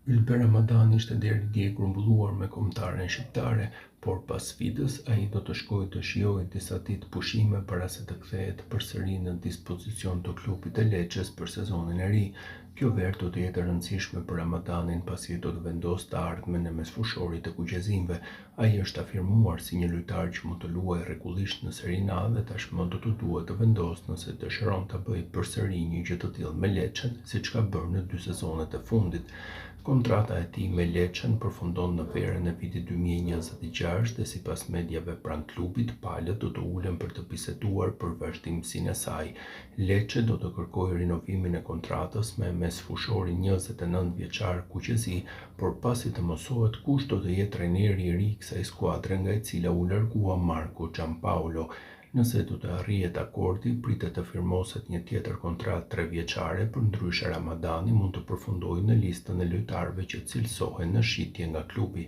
Ylber Ramadani ishte deri dje grumbulluar me kombëtaren shqiptare, por pas sfidës ai do të shkojë të shijojë disa ditë pushime para se të kthehet përsëri në dispozicion të klubit të Lecces për sezonin e ri. Kjo verë do të jetë e rëndësishme për Ramadanin pasi do të vendosë të ardhmen e mesfushorit të kuqezimve. Ai është afirmuar si një lojtar që mund të luajë rregullisht në Serie A dhe tashmë do të duhet të vendosë nëse dëshiron ta bëjë përsëri një gjë të tillë me Lecce, siç ka bërë në 2 sezonet e fundit. Kontrata e tij me Lecce përfundon në verën e vitit 2026 dhe sipas mediave pranë klubit, palët do të ulen për të biseduar për vazhdimsinë e saj. Lecce do të kërkojë rinovimin e kontratës me mesfushorin 29 vjeçar kuqezi, por pasi të mosohet kush do të jetë trajneri i ri i kësaj skuadre nga e cila u largua Marco Giampaolo. Nëse do të arrihet akordi, pritet të firmoset një tjetër kontratë 3 vjeçare, përndryshe Ramadani mund të përfundojë në listën e lojtarëve që cilësohen në shitje nga klubi.